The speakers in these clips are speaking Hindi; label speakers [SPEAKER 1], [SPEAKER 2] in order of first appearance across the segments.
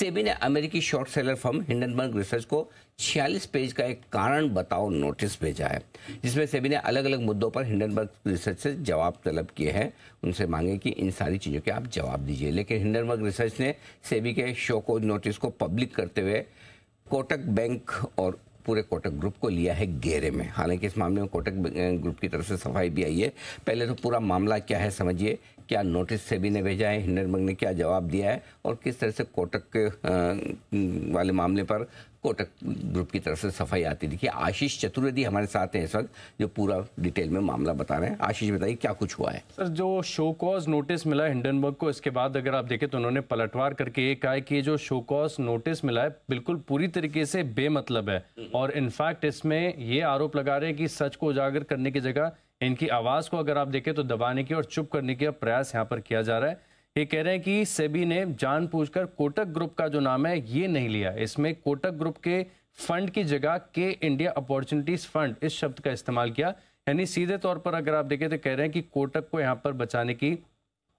[SPEAKER 1] सेबी ने अमेरिकी short seller firm Hindenburg research को 46 पेज का एक कारण बताओ नोटिस भेजा है, जिसमें सेबी ने अलग अलग मुद्दों पर हिंडनबर्ग रिसर्च से जवाब तलब किए हैं। उनसे मांगे कि इन सारी चीज़ों के आप जवाब दीजिए। लेकिन हिंडनबर्ग रिसर्च ने सेबी के शो कोज नोटिस को पब्लिक करते हुए कोटक बैंक और पूरे कोटक ग्रुप को लिया है घेरे में। हालांकि इस मामले में कोटक ग्रुप की तरफ से सफाई भी आई है। पहले तो पूरा मामला क्या है समझिए, क्या नोटिस सेबी ने भेजा है, हिंडनबर्ग ने क्या जवाब दिया है और किस तरह से कोटक के वाले मामले पर कोटक ग्रुप की तरफ से सफाई आती दिखी। आशीष चतुर्वेदी हमारे साथ हैं इस वक्त, जो पूरा डिटेल में मामला बता रहे हैं। आशीष बताइए क्या कुछ हुआ है।
[SPEAKER 2] सर, जो शो कॉज नोटिस मिला है हिंडनबर्ग को, इसके बाद अगर आप देखें तो उन्होंने पलटवार करके ये कहा है कि जो शो कॉज नोटिस मिला है बिल्कुल पूरी तरीके से बेमतलब है और इनफैक्ट इसमें ये आरोप लगा रहे हैं कि सच को उजागर करने की जगह इनकी आवाज को अगर आप देखें तो दबाने की और चुप करने का प्रयास यहाँ पर किया जा रहा है। ये कह रहे हैं कि सेबी ने जानबूझकर कोटक ग्रुप का जो नाम है ये नहीं लिया, इसमें कोटक ग्रुप के फंड की जगह के इंडिया अपॉर्चुनिटीज फंड इस शब्द का इस्तेमाल किया। यानी सीधे तौर पर अगर आप देखें तो कह रहे हैं कि कोटक को यहाँ पर बचाने की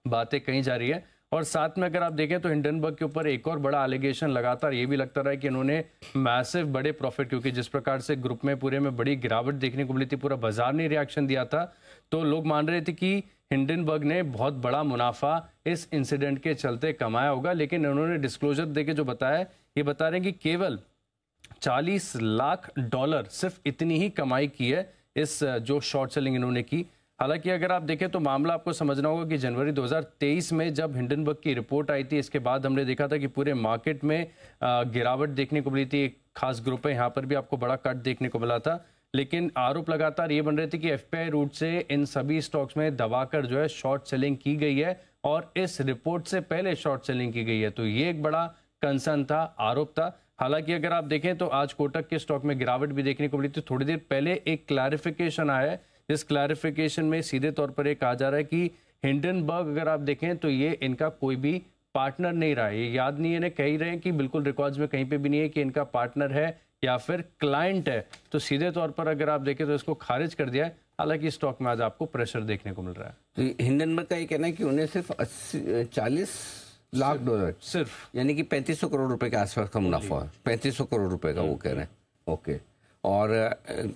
[SPEAKER 2] बातें कही जा रही है। और साथ में अगर आप देखें तो हिंडनबर्ग के ऊपर एक और बड़ा एलिगेशन लगातार ये भी लगता रहा है कि इन्होंने मैसिव बड़े प्रॉफिट, क्योंकि जिस प्रकार से ग्रुप में पूरे में बड़ी गिरावट देखने को मिली थी, पूरा बाजार ने रिएक्शन दिया था, तो लोग मान रहे थे कि हिंडनबर्ग ने बहुत बड़ा मुनाफा इस इंसिडेंट के चलते कमाया होगा। लेकिन उन्होंने डिस्क्लोजर देके जो बताया, ये बता रहे हैं कि केवल $40 लाख सिर्फ इतनी ही कमाई की है इस जो शॉर्ट सेलिंग इन्होंने की। हालांकि अगर आप देखें तो मामला आपको समझना होगा कि जनवरी 2023 में जब हिंडनबर्ग की रिपोर्ट आई थी, इसके बाद हमने देखा था कि पूरे मार्केट में गिरावट देखने को मिली थी। एक खास ग्रुप है, यहाँ पर भी आपको बड़ा कट देखने को मिला था। लेकिन आरोप लगातार ये बन रहे थे कि एफपीआई रूट से इन सभी स्टॉक्स में दबाकर जो है शॉर्ट सेलिंग की गई है और इस रिपोर्ट से पहले शॉर्ट सेलिंग की गई है। तो ये एक बड़ा कंसर्न था, आरोप था। हालांकि अगर आप देखें तो आज कोटक के स्टॉक में गिरावट भी देखने को मिली थी। थोड़ी देर पहले एक क्लैरिफिकेशन आया है, जिस क्लैरिफिकेशन में सीधे तौर पर ये कहा जा रहा है कि हिंडनबर्ग अगर आप देखें तो ये इनका कोई भी पार्टनर नहीं रहा है। ये याद नहीं, इन्हें कह ही रहे हैं कि बिल्कुल रिकॉर्ड्स में कहीं पे भी नहीं है कि इनका पार्टनर है या फिर क्लाइंट है। तो सीधे तौर पर अगर आप देखें तो इसको खारिज कर दिया है। हालांकि स्टॉक में आज आपको प्रेशर देखने को मिल रहा है।
[SPEAKER 1] तो हिंडनबर्ग का ये कहना है कि उन्हें सिर्फ 40 लाख डॉलर,
[SPEAKER 2] सिर्फ
[SPEAKER 1] यानी कि 3500 करोड़ रुपए के आसपास का मुनाफा है। 3500 करोड़ रुपए का वो कह रहे हैं। ओके, और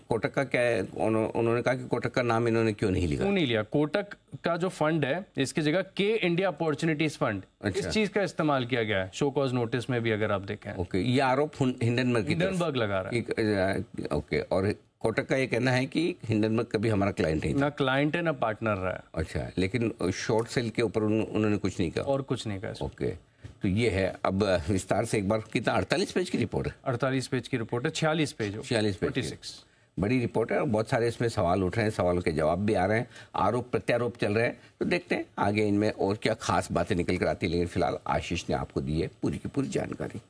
[SPEAKER 1] कोटक का क्या है? उन्होंने कहा कि कोटक का नाम इन्होंने क्यों नहीं लिया?
[SPEAKER 2] क्यों नहीं लिया? कोटक का जो फंड है इसकी जगह के इंडिया अपॉर्चुनिटीज फंड, इस चीज का इस्तेमाल किया गया है शो कॉज नोटिस में भी अगर आप देखें।
[SPEAKER 1] ओके, ये आरोप हिंडनबर्ग
[SPEAKER 2] लगा रहा है।
[SPEAKER 1] ओके, और कोटक का ये कहना है कि हिंडनबर्ग कभी हमारा क्लाइंट नहीं था।
[SPEAKER 2] ना क्लाइंट है ना पार्टनर रहा है।
[SPEAKER 1] अच्छा, लेकिन शॉर्ट सेल के ऊपर उन्होंने कुछ नहीं कहा
[SPEAKER 2] और कुछ नहीं कहा।
[SPEAKER 1] ओके, तो ये है। अब विस्तार से एक बार, कितना 48 पेज की रिपोर्ट है?
[SPEAKER 2] 48 पेज की रिपोर्ट है, 46 पेज हो।
[SPEAKER 1] 46 पेज
[SPEAKER 2] 46
[SPEAKER 1] बड़ी रिपोर्ट है और बहुत सारे इसमें सवाल उठ रहे हैं, सवालों के जवाब भी आ रहे हैं, आरोप प्रत्यारोप चल रहे हैं। तो देखते हैं आगे इनमें और क्या खास बातें निकल कर आती है। लेकिन फिलहाल आशीष ने आपको दी है पूरी की पूरी जानकारी।